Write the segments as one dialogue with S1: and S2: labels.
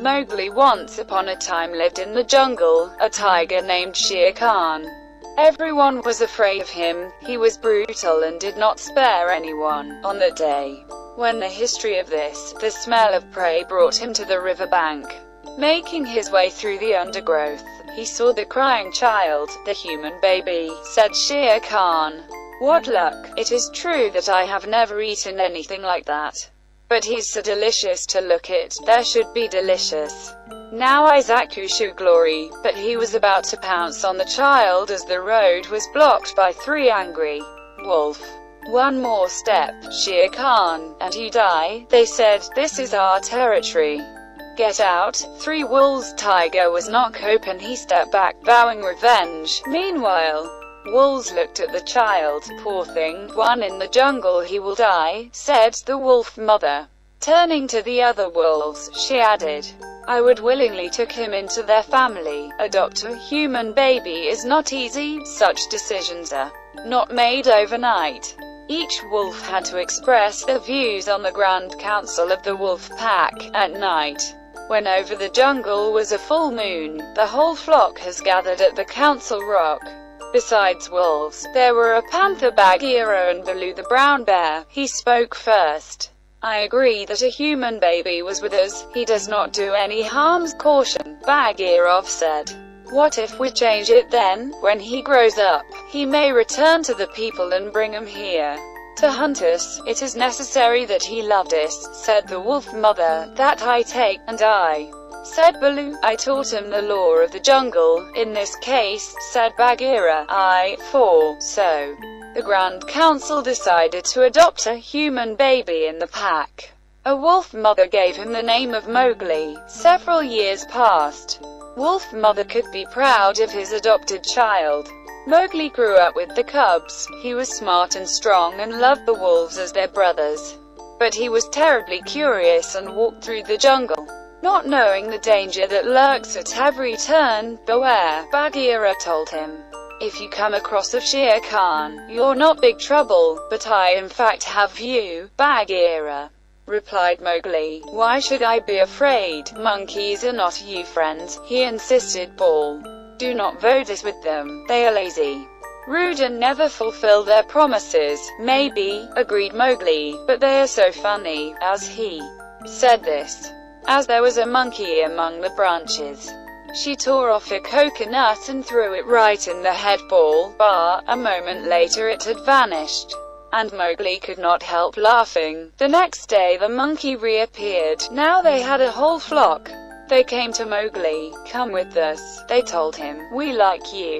S1: Mowgli once upon a time lived in the jungle, a tiger named Shere Khan. Everyone was afraid of him. He was brutal and did not spare anyone. On that day, when the history of the smell of prey brought him to the river bank, making his way through the undergrowth, he saw the crying child, the human baby. Said Shere Khan, "What luck! It is true that I have never eaten anything like that. But he's so delicious to look at, there should be delicious. Now I zakushu glory." But he was about to pounce on the child as the road was blocked by 3 angry wolves. "One more step, Shere Khan, and you die," they said. "This is our territory. Get out." 3 wolves. Tiger was not open. He stepped back, vowing revenge. Meanwhile, wolves looked at the child. "Poor thing, one in the jungle, he will die," said the wolf mother. Turning to the other wolves, she added, "I would willingly take him into their family. Adopt a human baby is not easy. Such decisions are not made overnight." Each wolf had to express their views on the Grand Council of the Wolf Pack. At night, when over the jungle was a full moon, the whole flock has gathered at the council rock. Besides wolves, there were a panther, Bagheera, and Baloo the brown bear. He spoke first. "I agree that a human baby was with us. He does not do any harm." Caution, Bagheera said. "What if we change it then? When he grows up, he may return to the people and bring him here to hunt us. It is necessary that he loved us," said the wolf mother. "That I take, and I," said Baloo, "I taught him the law of the jungle. In this case," said Bagheera, so the Grand Council decided to adopt a human baby in the pack. A wolf mother gave him the name of Mowgli. Several years passed. Wolf mother could be proud of his adopted child. Mowgli grew up with the cubs. He was smart and strong and loved the wolves as their brothers. But he was terribly curious and walked through the jungle, not knowing the danger that lurks at every turn. "Beware," Bagheera told him. "If you come across a Shere Khan, you're not big trouble." "But I in fact have you, Bagheera," replied Mowgli. "Why should I be afraid? Monkeys are not you friends," he insisted. "Ball. Do not vote this with them. They are lazy, rude, and never fulfill their promises." "Maybe," agreed Mowgli, "but they are so funny." As he said this, as there was a monkey among the branches, she tore off a coconut and threw it right in the head ball. A moment later it had vanished, and Mowgli could not help laughing. The next day the monkey reappeared. Now they had a whole flock. They came to Mowgli. "Come with us," they told him. "We like you.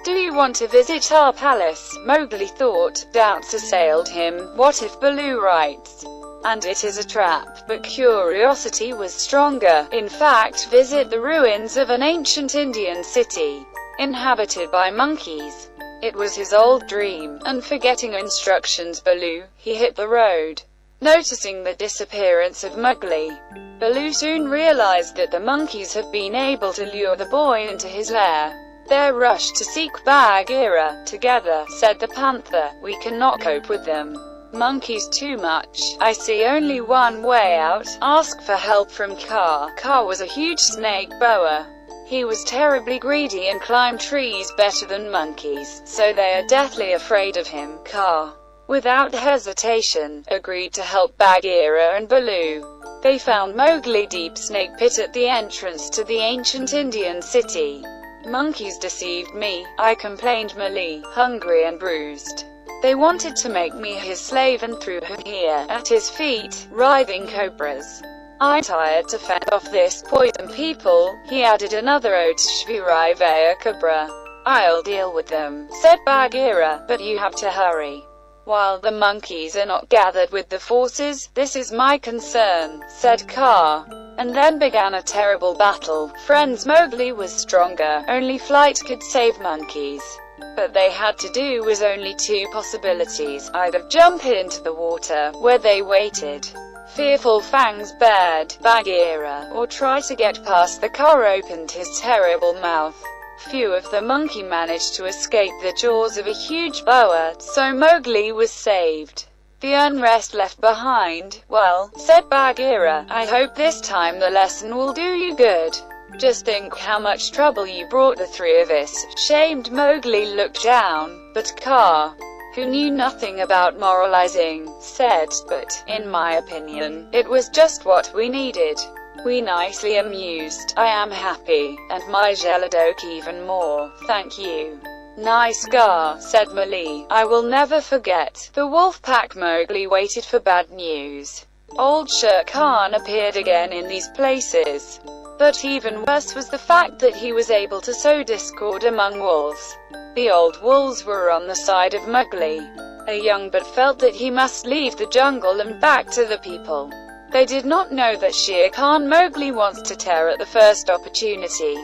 S1: Do you want to visit our palace?" Mowgli thought. Doubts assailed him. What if Baloo writes, and it is a trap? But curiosity was stronger. In fact, visit the ruins of an ancient Indian city, inhabited by monkeys. It was his old dream, and forgetting instructions Baloo, he hit the road. Noticing the disappearance of Mowgli, Baloo soon realized that the monkeys had been able to lure the boy into his lair. They rushed to seek Bagheera. "Together," said the panther, "we cannot cope with them. Monkeys too much. I see only one way out. Ask for help from Kaa." Kaa was a huge snake boa. He was terribly greedy and climbed trees better than monkeys, so they are deathly afraid of him. Kaa, without hesitation, agreed to help Bagheera and Baloo. They found Mowgli deep snake pit at the entrance to the ancient Indian city. "Monkeys deceived me," I complained, Mowgli, hungry and bruised. "They wanted to make me his slave and threw him here, at his feet, writhing cobras. I'm tired to fend off this poison people." He added another oath, "Shvirivaya cobra. I'll deal with them," said Bagheera, "but you have to hurry while the monkeys are not gathered with the forces. This is my concern," said Kaa. And then began a terrible battle. Friends, Mowgli was stronger. Only flight could save monkeys. But they had to do was only 2 possibilities. Either jump into the water, where they waited, fearful fangs bared Bagheera, or try to get past the car opened his terrible mouth. Few of the monkey managed to escape the jaws of a huge boa, so Mowgli was saved. the unrest left behind. "Well," said Bagheera, "I hope this time the lesson will do you good. Just think how much trouble you brought the three of us." Shamed Mowgli looked down, but Kaa, who knew nothing about moralizing, said, "But, in my opinion, it was just what we needed. We nicely amused. I am happy, and my Geladok even more, thank you." "Nice Gar," said Mowgli. "I will never forget." The wolf pack Mowgli waited for bad news. Old Shere Khan appeared again in these places. But even worse was the fact that he was able to sow discord among wolves. The old wolves were on the side of Mowgli. A young but felt that he must leave the jungle and back to the people. They did not know that Shere Khan Mowgli wants to tear at the first opportunity.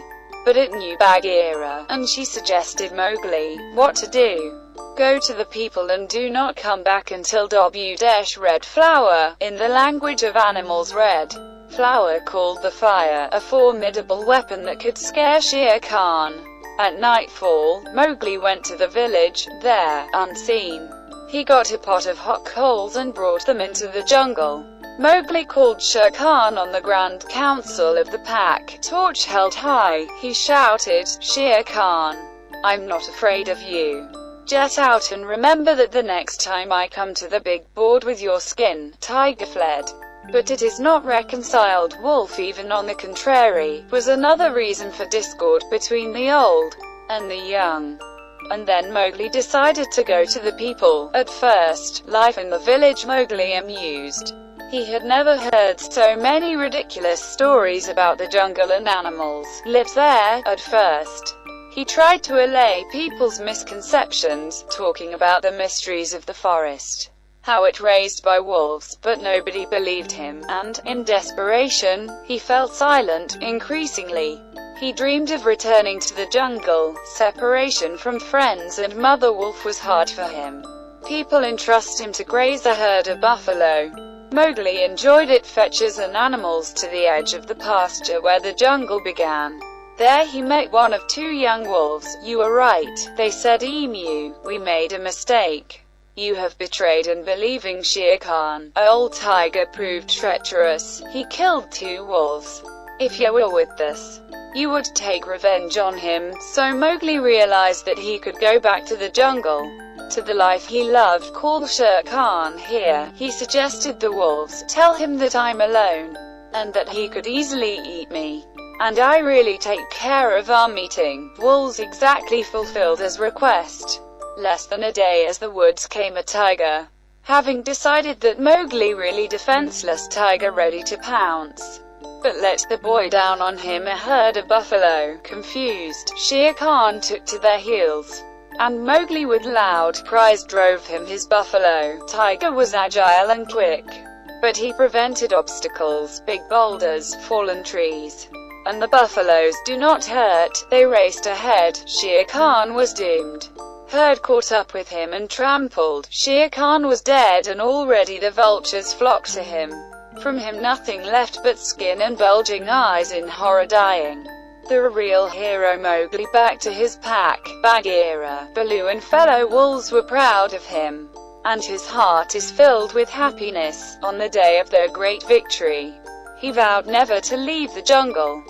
S1: But it knew Bagheera, and she suggested Mowgli what to do. "Go to the people and do not come back until red flower, in the language of animals red flower called the fire, a formidable weapon that could scare Shere Khan." At nightfall, Mowgli went to the village. There, unseen, he got a pot of hot coals and brought them into the jungle. Mowgli called Shere Khan on the Grand Council of the pack, torch held high. He shouted, "Shere Khan, I'm not afraid of you. Jet out and remember that the next time I come to the big board with your skin." Tiger fled. But it is not reconciled. Wolf, even on the contrary, was another reason for discord between the old and the young. And then Mowgli decided to go to the people. At first, life in the village Mowgli amused. He had never heard so many ridiculous stories about the jungle and animals lived there. At first, he tried to allay people's misconceptions, talking about the mysteries of the forest, how it raised by wolves, but nobody believed him, and, in desperation, he fell silent. Increasingly, he dreamed of returning to the jungle. Separation from friends and Mother Wolf was hard for him. People entrust him to graze a herd of buffalo. Mowgli enjoyed it. Fetches and animals to the edge of the pasture where the jungle began. There he met one of two young wolves. "You were right," they said. "Emu, we made a mistake. You have betrayed and believing Shere Khan. Old Tiger proved treacherous. He killed two wolves. If you were with us, you would take revenge on him." So Mowgli realized that he could go back to the jungle, to the life he loved. "Call Shere Khan here," he suggested the wolves. "Tell him that I'm alone, and that he could easily eat me, and I really take care of our meeting." Wolves exactly fulfilled his request. Less than a day as the woods came a tiger. Having decided that Mowgli really defenseless tiger ready to pounce, but let the boy down on him a herd of buffalo. Confused, Shere Khan took to their heels, and Mowgli with loud cries drove him his buffalo. Tiger was agile and quick, but he prevented obstacles, big boulders, fallen trees, and the buffaloes do not hurt. They raced ahead. Shere Khan was doomed. Herd caught up with him and trampled. Shere Khan was dead, and already the vultures flocked to him. From him nothing left but skin and bulging eyes in horror, dying. The real hero Mowgli back to his pack. Bagheera, Baloo and fellow wolves were proud of him, and his heart is filled with happiness. On the day of their great victory, he vowed never to leave the jungle.